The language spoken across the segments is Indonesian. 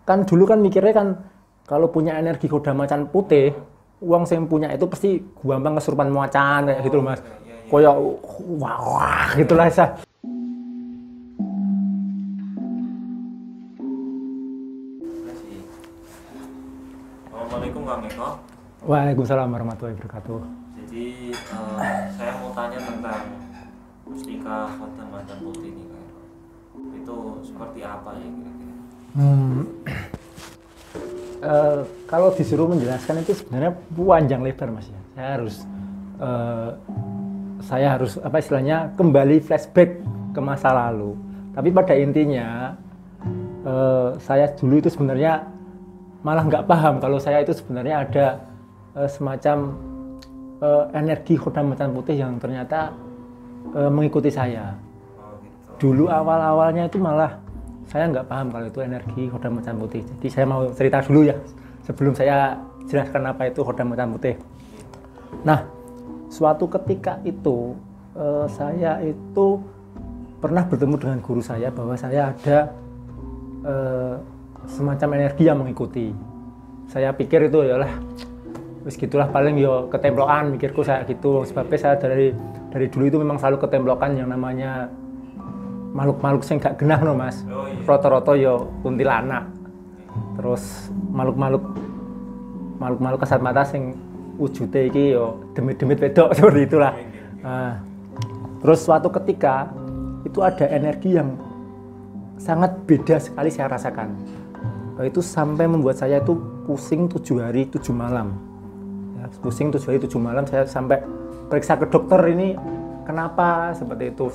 kan dulu kan mikirnya kan kalau punya energi kuda macan putih, uang yang punya itu pasti gampang kesurupan macan kayak gitu loh Mas. Koyo wah gitulah saya. Assalamualaikum Kang Eko. Waalaikumsalam warahmatullahi wabarakatuh. Jadi saya mau tanya tentang mustika khotam macan putih ini Kang Eko. Itu seperti apa ya kira-kira? Kalau disuruh menjelaskan itu sebenarnya panjang lebar Mas ya. Saya harus apa istilahnya kembali flashback ke masa lalu. Tapi pada intinya saya dulu itu sebenarnya malah nggak paham kalau saya itu sebenarnya ada semacam energi khodam macan putih yang ternyata mengikuti saya. Oh, gitu. Dulu awal-awalnya itu malah saya nggak paham kalau itu energi khodam macan putih. Jadi saya mau cerita dulu ya sebelum saya jelaskan apa itu khodam macan putih. Nah, suatu ketika itu saya itu pernah bertemu dengan guru saya bahwa saya ada semacam energi yang mengikuti. Saya pikir itu yalah wis gitulah paling yo ketemplokan mikirku saya gitu. Sebabnya saya dari dulu itu memang selalu ketemplokan yang namanya makhluk-makhluk sing gak genah no Mas. Oh, iya. Rata-rata yo kuntilanak. Terus makhluk-makhluk kasat mata sing wujude iki yo demit-demit wedok seperti itulah. Nah, terus suatu ketika itu ada energi yang sangat beda sekali saya rasakan. Itu sampai membuat saya itu pusing 7 hari 7 malam. Ya, pusing 7 hari 7 malam, saya sampai periksa ke dokter ini kenapa seperti itu.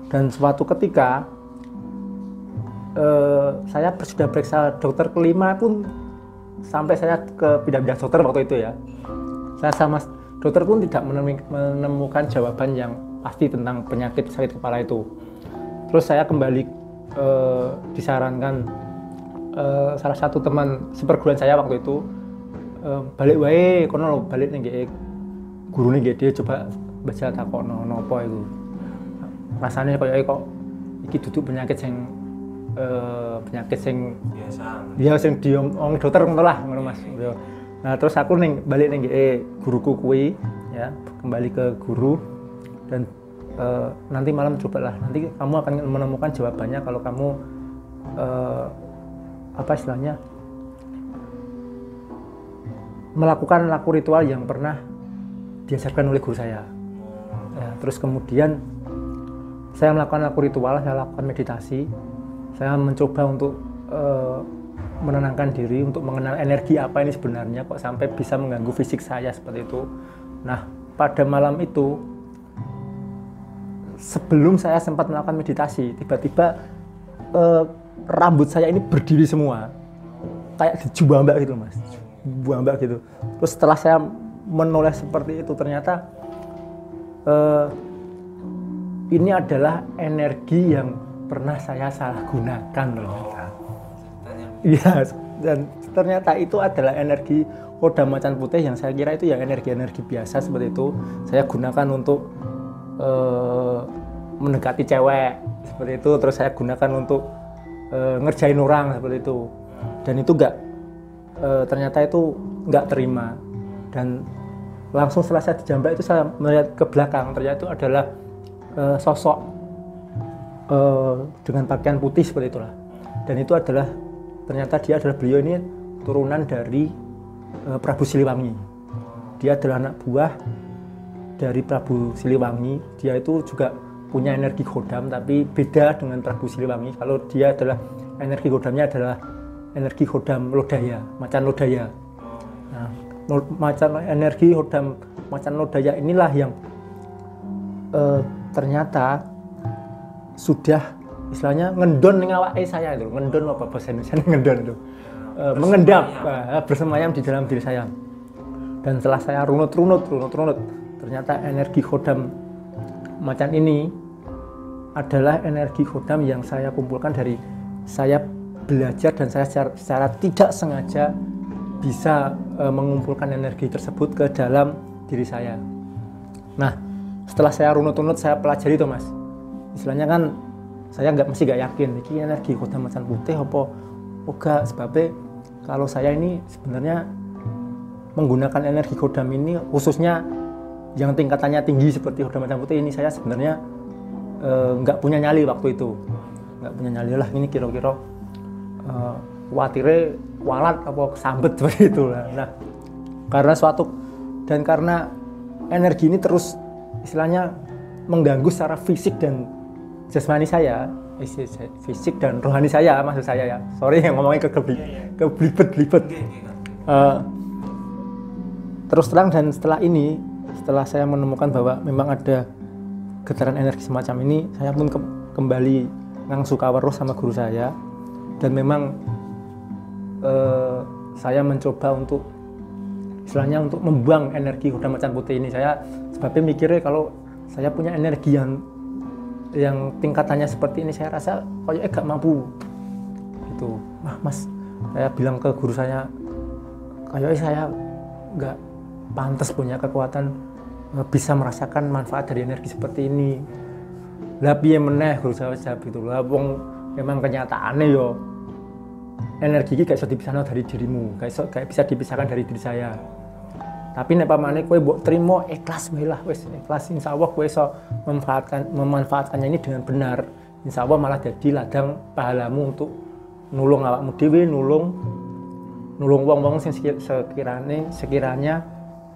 Dan suatu ketika saya sudah periksa dokter kelima pun sampai saya ke pindah-pindah dokter waktu itu ya. Saya sama dokter pun tidak menemukan jawaban yang pasti tentang penyakit sakit kepala itu. Terus saya kembali disarankan salah satu teman seperguruan saya waktu itu balik wae kono balik ning guru ning dia coba baca takono napa iku. Rasane koyo kok iki duduk penyakit sing Biasa. ya sing diomong dokter ngono lah ngono Mas. Nah, terus aku balik ning guruku kuwi ya, kembali ke guru dan nanti malam cobalah. Nanti kamu akan menemukan jawabannya kalau kamu apa istilahnya melakukan laku ritual yang pernah diajarkan oleh guru saya. Ya, terus kemudian saya melakukan laku ritual, saya lakukan meditasi, saya mencoba untuk menenangkan diri, untuk mengenal energi apa ini sebenarnya kok sampai bisa mengganggu fisik saya seperti itu. Nah, pada malam itu sebelum saya sempat melakukan meditasi, tiba-tiba rambut saya ini berdiri semua, kayak dijuambak gitu Mas, buambak gitu. Terus setelah saya menoleh seperti itu, ternyata ini adalah energi yang pernah saya salah gunakan ternyata. Iya, dan ternyata itu adalah energi khodam macan putih yang saya kira itu ya energi-energi biasa seperti itu. Saya gunakan untuk mendekati cewek seperti itu, terus saya gunakan untuk ngerjain orang seperti itu. Dan itu ternyata itu nggak terima. Dan langsung setelah saya dijambak itu saya melihat ke belakang, ternyata itu adalah sosok dengan pakaian putih seperti itulah. Dan itu adalah ternyata beliau ini turunan dari Prabu Siliwangi. Dia adalah anak buah dari Prabu Siliwangi. Dia itu juga punya energi khodam tapi beda dengan Prabu Siliwangi. Kalau dia adalah energi khodamnya adalah energi khodam lodaya, macan lodaya. Nah, energi khodam macan lodaya inilah yang ternyata sudah istilahnya ngendon ning awake saya itu. Ngendon apa bahasa Indonesia ngendon itu. Mengendap, bersemayam di dalam diri saya. Dan setelah saya runut, ternyata energi khodam macan ini adalah energi khodam yang saya kumpulkan dari saya belajar dan saya secara tidak sengaja bisa mengumpulkan energi tersebut ke dalam diri saya. Nah, setelah saya runut, saya pelajari itu Mas. Istilahnya kan saya masih nggak yakin ini energi khodam macan putih apa Oga, sebabnya kalau saya ini sebenarnya menggunakan energi Khodam ini, khususnya yang tingkatannya tinggi seperti Khodam Macan Putih ini, saya sebenarnya nggak punya nyali waktu itu, nggak punya nyali lah. Ini kira-kira khawatirnya kualat apa kesambet seperti itu lah. Nah, karena energi ini terus istilahnya mengganggu secara fisik dan jasmani saya, fisik dan rohani saya, maksud saya ya. Sorry yang ngomongnya keblibet-blibet. Terus terang, dan setelah saya menemukan bahwa memang ada getaran energi semacam ini, saya pun kembali ngangsu kaweruh sama guru saya, dan memang saya mencoba untuk istilahnya untuk membuang energi Khodam Macan Putih ini. Saya sebabnya mikirnya kalau saya punya energi yang tingkatannya seperti ini, saya rasa kayaknya gak mampu gitu. Mas, saya bilang ke guru saya, kayaknya saya gak pantas punya kekuatan bisa merasakan manfaat dari energi seperti ini. Lah piye meneh, guru saya jawab gitu. Lah wong memang kenyataannya yo energi iki gak bisa dipisahkan dari dirimu, gak bisa dipisahkan dari diri saya. Tapi nek pamane kowe mbok trimo ikhlas wae lah, wis ikhlas, insyaallah kowe iso memanfaatkannya ini dengan benar. Insyaallah malah jadi ladang pahalamu untuk nulung awakmu dhewe, nulung wong-wong sing sekiranya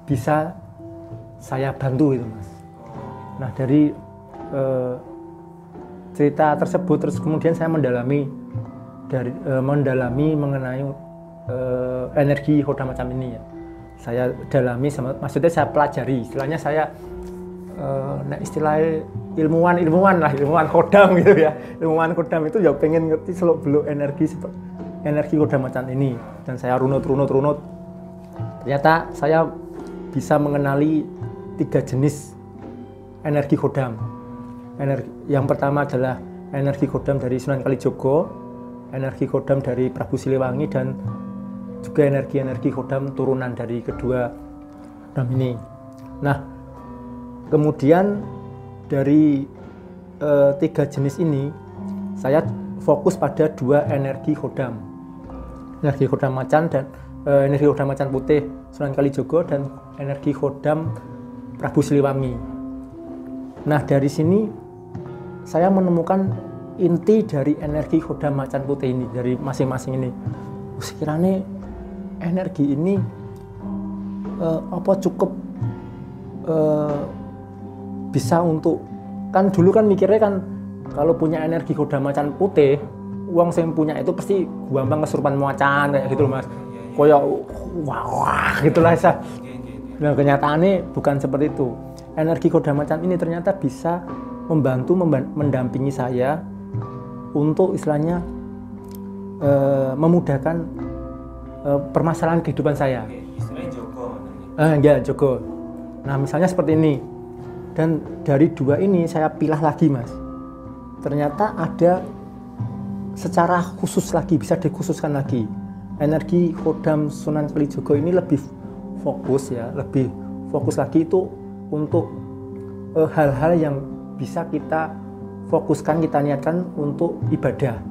bisa saya bantu itu, Mas. Nah, dari cerita tersebut terus kemudian saya mendalami mengenai energi Khodam macam ini ya. Saya dalami, maksudnya saya pelajari, istilahnya saya istilahnya ilmuwan Khodam gitu ya. Ilmuwan Khodam itu ya pengen ngerti seluk-beluk energi Khodam macam ini, dan saya runut. Ternyata saya bisa mengenali 3 jenis energi Khodam. Yang pertama adalah energi Khodam dari Sunan Kalijogo, energi Khodam dari Prabu Siliwangi, dan juga energi Khodam turunan dari kedua Khodam ini. Nah, kemudian dari 3 jenis ini saya fokus pada 2 energi Khodam, energi Khodam Macan dan energi Khodam Macan Putih Sunan Kalijogo, dan energi Khodam Prabu Siliwangi. Nah, dari sini saya menemukan inti dari energi Khodam Macan Putih ini, dari masing-masing ini. Sekiranya energi ini cukup bisa untuk, kan dulu kan mikirnya kan kalau punya energi Khodam Macan Putih, uang yang punya itu pasti gampang kesurupan macan kayak gitu loh, Mas. Kayak wah gitulah saya. Nah, kenyataannya bukan seperti itu. Energi Khodam Macan ini ternyata bisa membantu mendampingi saya untuk istilahnya memudahkan permasalahan kehidupan saya. Istilahnya jogo. Ya, jogo. Nah, misalnya seperti ini. Dan dari 2 ini saya pilah lagi, Mas. Ternyata ada secara khusus lagi, bisa dikhususkan lagi. Energi Khodam Sunan Kalijogo ini lebih fokus lagi itu untuk hal-hal yang bisa kita fokuskan, kita niatkan untuk ibadah.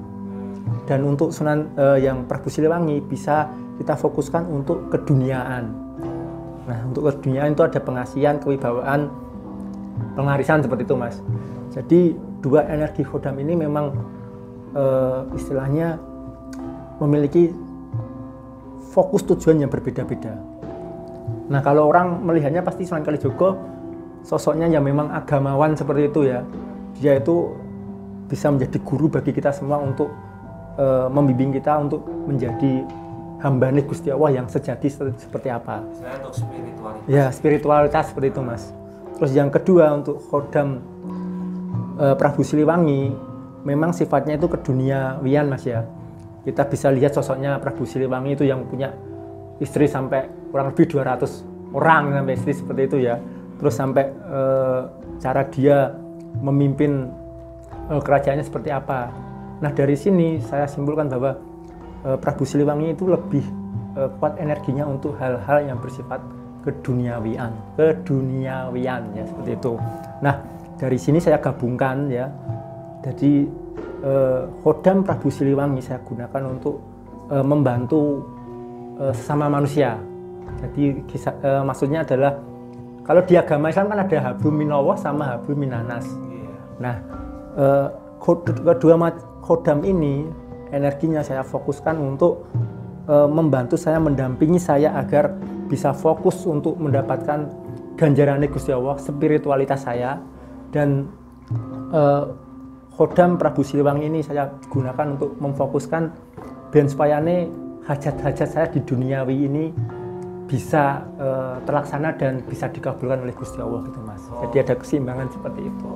Dan untuk Sunan yang Prabu Siliwangi bisa kita fokuskan untuk keduniaan. Nah, untuk keduniaan itu ada pengasihan, kewibawaan, pengarisan seperti itu, Mas. Jadi 2 energi Khodam ini memang istilahnya memiliki fokus tujuan yang berbeda-beda. Nah, kalau orang melihatnya pasti Sunan Kalijogo sosoknya yang memang agamawan seperti itu ya. Dia itu bisa menjadi guru bagi kita semua untuk membimbing kita untuk menjadi hamba-Nya Gusti Allah yang sejati seperti apa. Saya untuk spiritualitas. Ya, spiritualitas seperti itu, Mas. Terus yang kedua untuk Khodam Prabu Siliwangi memang sifatnya itu keduniawian, Mas ya. Kita bisa lihat sosoknya Prabu Siliwangi itu yang punya istri sampai kurang lebih 200 orang sampai istri seperti itu ya. Terus sampai cara dia memimpin kerajaannya seperti apa. Nah, dari sini saya simpulkan bahwa Prabu Siliwangi itu lebih kuat energinya untuk hal-hal yang bersifat keduniawian ya, seperti itu. Nah, dari sini saya gabungkan ya. Jadi Khodam Prabu Siliwangi saya gunakan untuk membantu sesama manusia. Jadi maksudnya adalah kalau di agama Islam kan ada hablum minallah sama hablum minanas. Nah, kedua khodam ini energinya saya fokuskan untuk membantu saya, mendampingi saya agar bisa fokus untuk mendapatkan ganjaran Gusti Allah, spiritualitas saya. Dan khodam Prabu Siliwangi ini saya gunakan untuk memfokuskan ben supaya hajat-hajat saya di duniawi ini bisa terlaksana dan bisa dikabulkan oleh Gusti Allah gitu Mas. Jadi ada keseimbangan seperti itu.